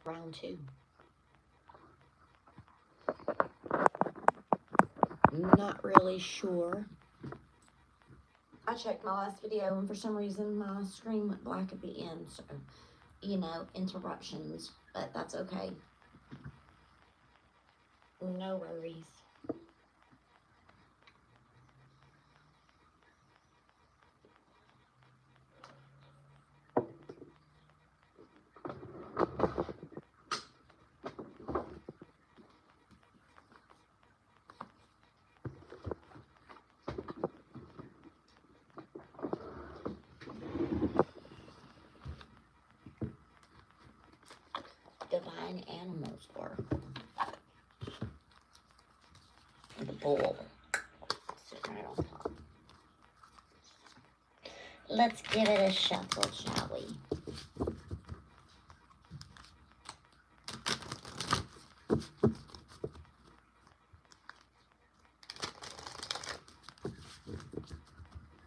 round 2. Not really sure. I checked my last video and for some reason my screen went black at the end, so, you know, interruptions, but that's okay. No worries. Divine animals were the bull sitting right on top. Let's give it a shuffle, shall we?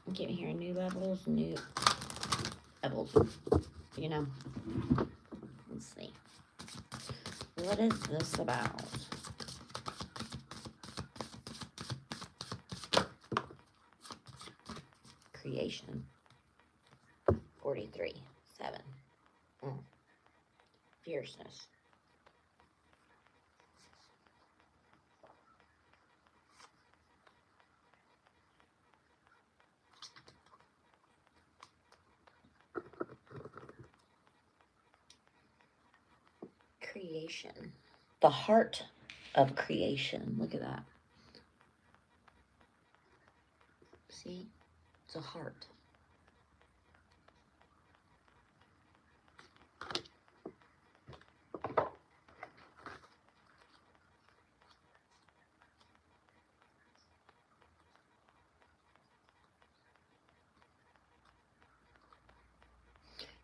I keep hearing new levels, you know. Let's see. What is this about? Creation. 43. 7. Fierceness. Creation. The heart of creation. Look at that. See? It's a heart.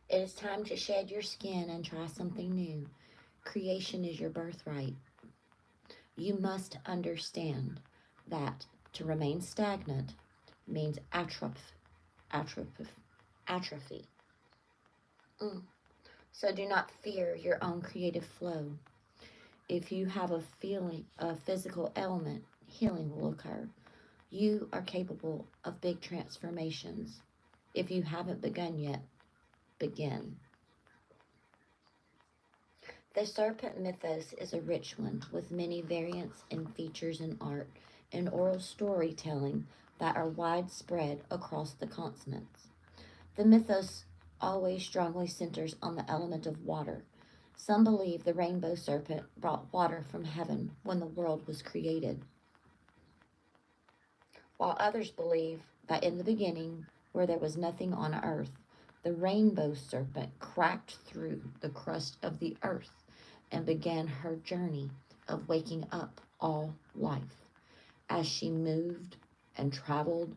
It is time to shed your skin and try something new. Creation is your birthright. You must understand that to remain stagnant means atrophy. So do not fear your own creative flow. If you have a physical ailment, healing will occur. You are capable of big transformations. If you haven't begun yet, begin. The serpent mythos is a rich one with many variants and features in art and oral storytelling that are widespread across the continents. The mythos always strongly centers on the element of water. Some believe the rainbow serpent brought water from heaven when the world was created, while others believe that in the beginning, where there was nothing on earth, the rainbow serpent cracked through the crust of the earth and began her journey of waking up all life. As she moved and traveled,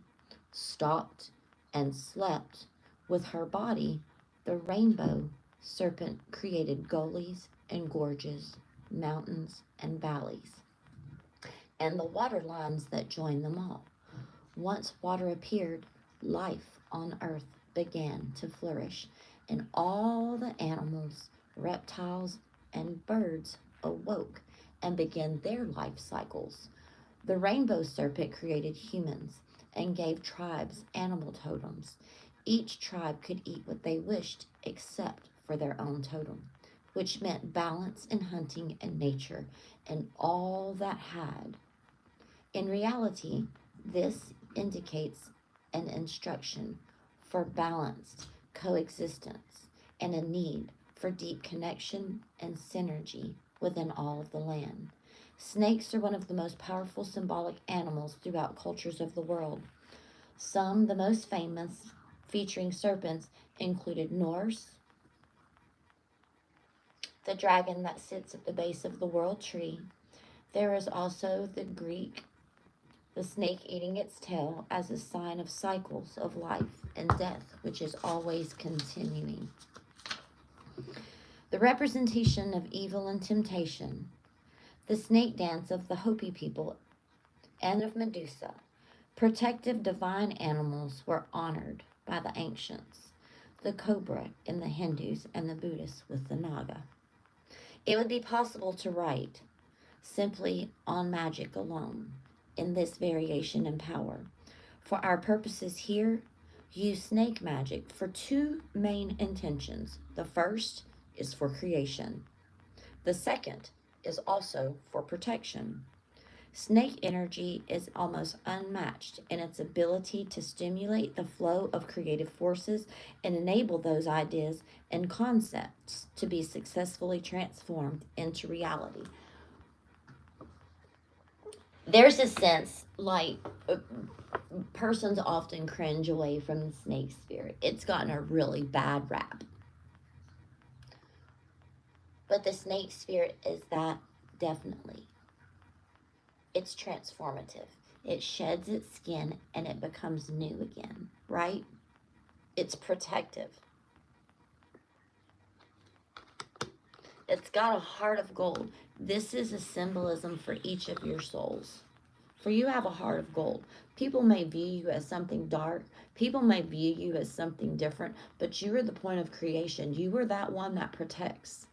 stopped and slept with her body, the rainbow serpent created gullies and gorges, mountains and valleys, and the water lines that joined them all. Once water appeared, life on earth began to flourish, and all the animals, reptiles, and birds awoke and began their life cycles. The rainbow serpent created humans and gave tribes animal totems. Each tribe could eat what they wished except for their own totem, which meant balance in hunting and nature and all that had. In reality, this indicates an instruction for balanced coexistence and a need for deep connection and synergy within all of the land. Snakes are one of the most powerful symbolic animals throughout cultures of the world. Some, the most famous, featuring serpents, included Norse, the dragon that sits at the base of the world tree. There is also the Greek, the snake eating its tail as a sign of cycles of life and death, which is always continuing. The representation of evil and temptation, the snake dance of the Hopi people, and of Medusa. Protective divine animals were honored by the ancients, the cobra in the Hindus, and the Buddhists with the naga. It would be possible to write simply on magic alone in this variation in power. For our purposes here, use snake magic for two main intentions. The first is for creation, the second is also for protection. Snake energy is almost unmatched in its ability to stimulate the flow of creative forces and enable those ideas and concepts to be successfully transformed into reality. There's a sense like persons often cringe away from the snake spirit. It's gotten a really bad rap. But the snake spirit is that definitely. It's transformative. It sheds its skin and it becomes new again, right? It's protective. It's got a heart of gold. This is a symbolism for each of your souls. For you have a heart of gold. People may view you as something dark. People may view you as something different, but you are the point of creation. You are that one that protects.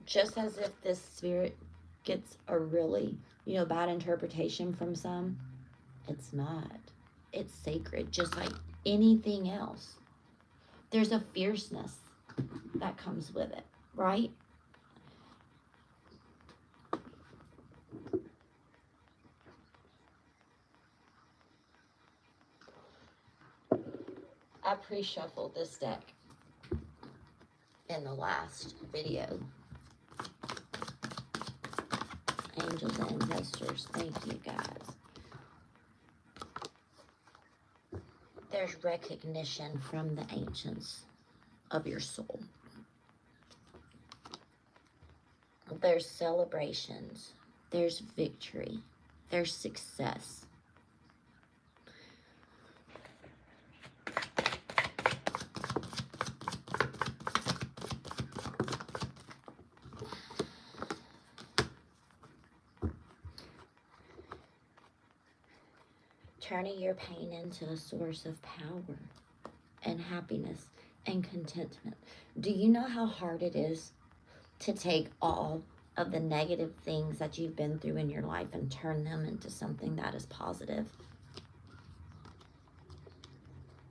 Just as if this spirit gets a really, bad interpretation from some, it's not. It's sacred, just like anything else. There's a fierceness that comes with it, right? I pre-shuffled this deck in the last video. Angels and ancestors, thank you guys. There's recognition from the ancients of your soul. There's celebrations. There's victory. There's success. Turning your pain into a source of power and happiness and contentment. Do you know how hard it is to take all of the negative things that you've been through in your life and turn them into something that is positive?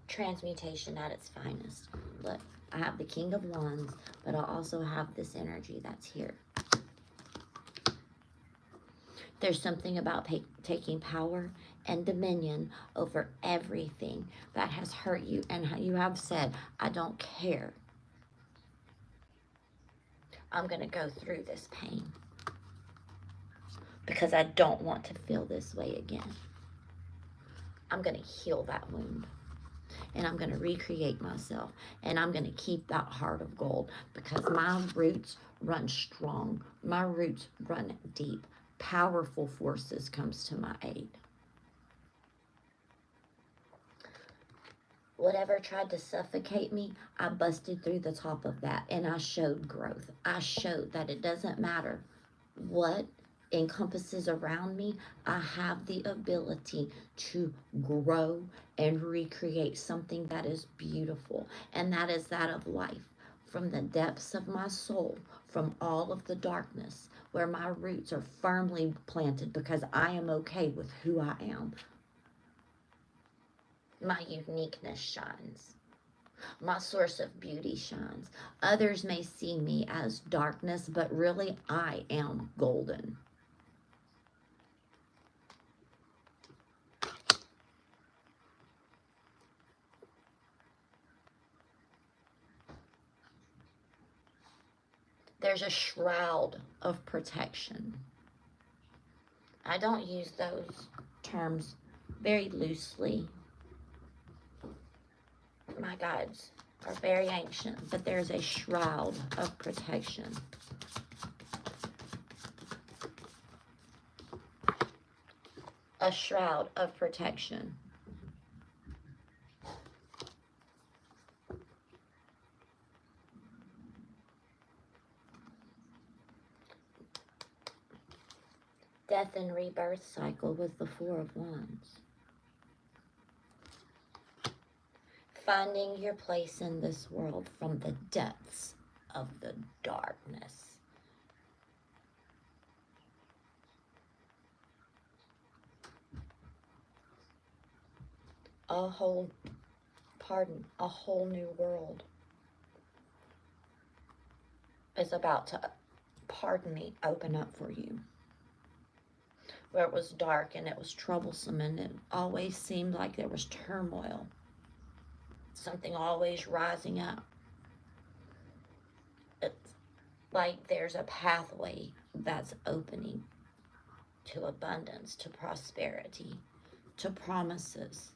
Transmutation at its finest. Look, I have the King of Wands, but I also have this energy that's here. There's something about taking power and dominion over everything that has hurt you. And you have said, I don't care. I'm going to go through this pain because I don't want to feel this way again. I'm going to heal that wound. And I'm going to recreate myself. And I'm going to keep that heart of gold because my roots run strong. My roots run deep. Powerful forces comes to my aid. Whatever tried to suffocate me, I busted through the top of that and I showed growth. I showed that it doesn't matter what encompasses around me. I have the ability to grow and recreate something that is beautiful, and that is that of life. From the depths of my soul, from all of the darkness, where my roots are firmly planted because I am okay with who I am. My uniqueness shines. My source of beauty shines. Others may see me as darkness, but really I am golden. There's a shroud of protection. I don't use those terms very loosely. My guides are very ancient, but there's a shroud of protection. A shroud of protection. Death and rebirth cycle with the Four of Wands. Finding your place in this world from the depths of the darkness. A whole new world is about to, pardon me, open up for you. Where it was dark and it was troublesome and it always seemed like there was turmoil. Something always rising up. It's like there's a pathway that's opening to abundance, to prosperity, to promises.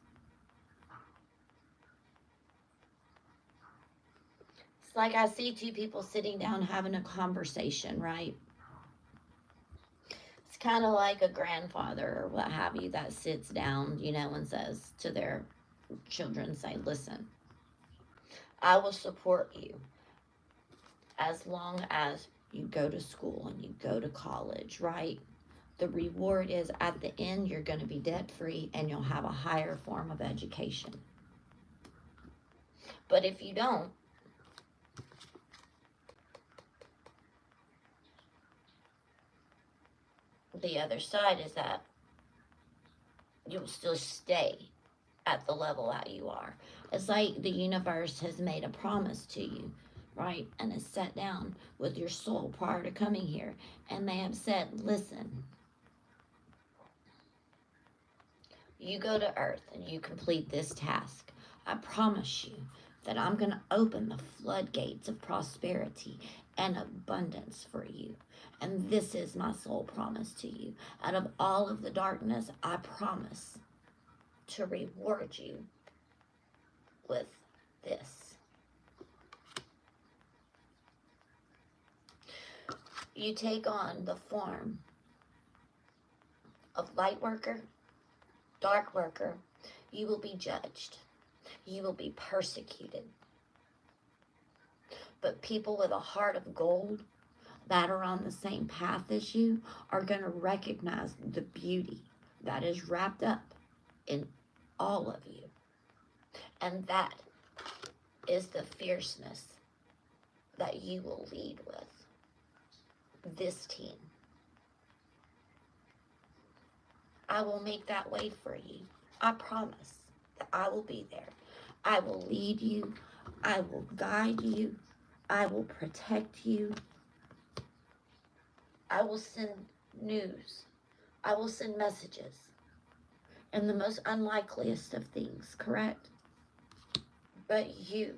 It's like I see two people sitting down having a conversation, right? It's kind of like a grandfather or what have you that sits down, you know, and says to their children, say, listen, I will support you as long as you go to school and you go to college, right? The reward is at the end, you're going to be debt-free and you'll have a higher form of education. But if you don't, the other side is that you'll still stay at the level that you are. It's like the universe has made a promise to you, right? And it's sat down with your soul prior to coming here. And they have said, listen, you go to earth and you complete this task. I promise you that I'm going to open the floodgates of prosperity and abundance for you. And this is my soul promise to you. Out of all of the darkness, I promise to reward you with this. You take on the form of light worker, dark worker, you will be judged. You will be persecuted. But people with a heart of gold that are on the same path as you are going to recognize the beauty that is wrapped up in all of you. And that is the fierceness that you will lead with this team. I will make that way for you. I promise that I will be there. I will lead you. I will guide you. I will protect you. I will send news. I will send messages. And the most unlikeliest of things, correct? But you,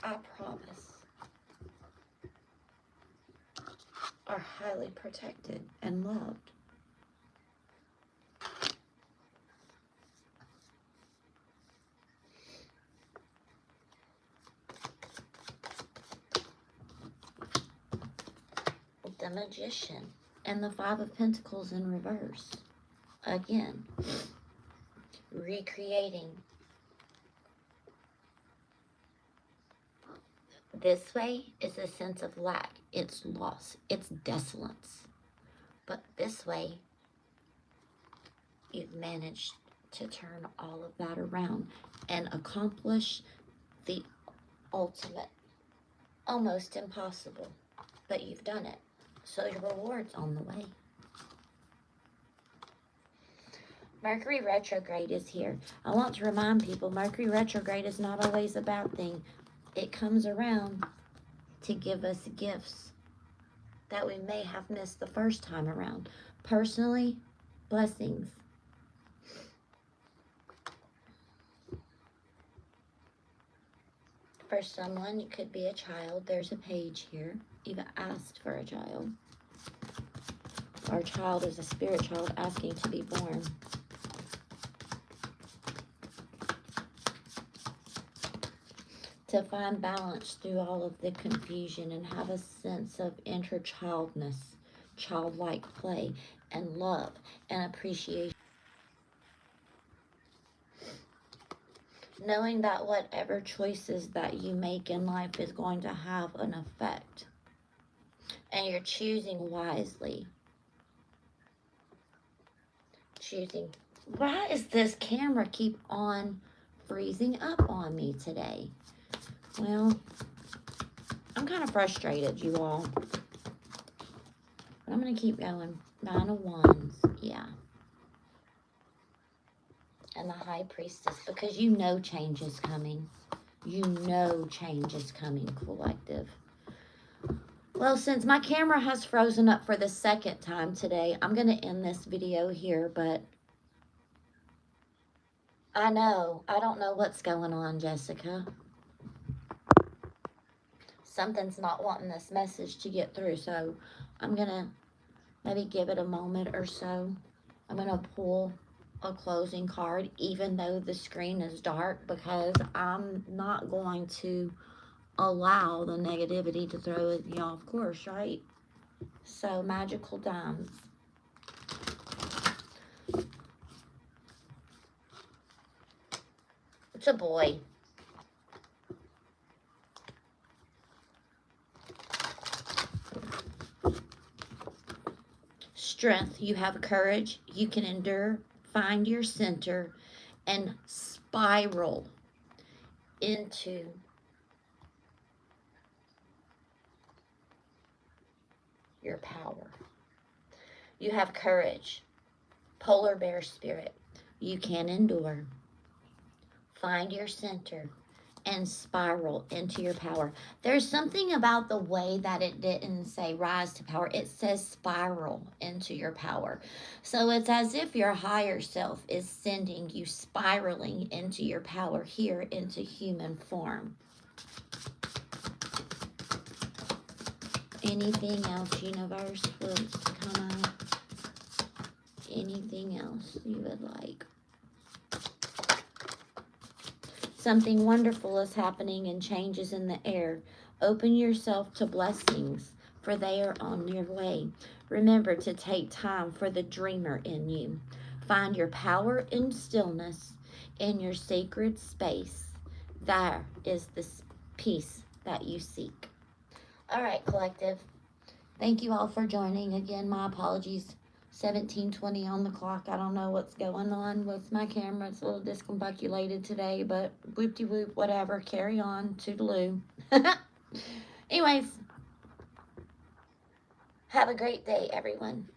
I promise, are highly protected and loved. The Magician and the Five of Pentacles in reverse. Again, recreating. This way is a sense of lack. It's loss. It's desolence. But this way, you've managed to turn all of that around and accomplish the ultimate, almost impossible. But you've done it. So your reward's on the way. Mercury retrograde is here. I want to remind people, Mercury retrograde is not always a bad thing. It comes around to give us gifts that we may have missed the first time around. Personally, blessings. For someone, it could be a child. There's a page here. You've asked for a child. Our child is a spirit child asking to be born. To find balance through all of the confusion and have a sense of inner childness, childlike play, and love and appreciation. Knowing that whatever choices that you make in life is going to have an effect. And you're choosing wisely. Choosing. Why does this camera keep on freezing up on me today? Well, I'm kind of frustrated, you all. But I'm going to keep going. 9 of Wands. Yeah. And the High Priestess. Because you know change is coming. You know change is coming, collective. Well, since my camera has frozen up for the second time today, I'm going to end this video here, but I know. I don't know what's going on, Jessica. Something's not wanting this message to get through, so I'm going to maybe give it a moment or so. I'm going to pull a closing card, even though the screen is dark, because I'm not going to allow the negativity to throw it, y'all, of course, right? So, Magical Dimes. It's a boy. Strength. You have courage. You can endure. Find your center and spiral into your power. You have courage. Polar bear spirit. You can endure. Find your center and spiral into your power. There's something about the way that it didn't say rise to power. It says spiral into your power. So it's as if your higher self is sending you spiraling into your power here into human form. Anything else, universe, wants to come out? Anything else you would like? Something wonderful is happening and changes in the air. Open yourself to blessings, for they are on your way. Remember to take time for the dreamer in you. Find your power in stillness, in your sacred space. There is the peace that you seek. All right, collective. Thank you all for joining. Again, my apologies. 17:20 on the clock. I don't know what's going on with my camera. It's a little discombobulated today, but whoop-de-whoop, whatever. Carry on. Toodaloo. Anyways, have a great day, everyone.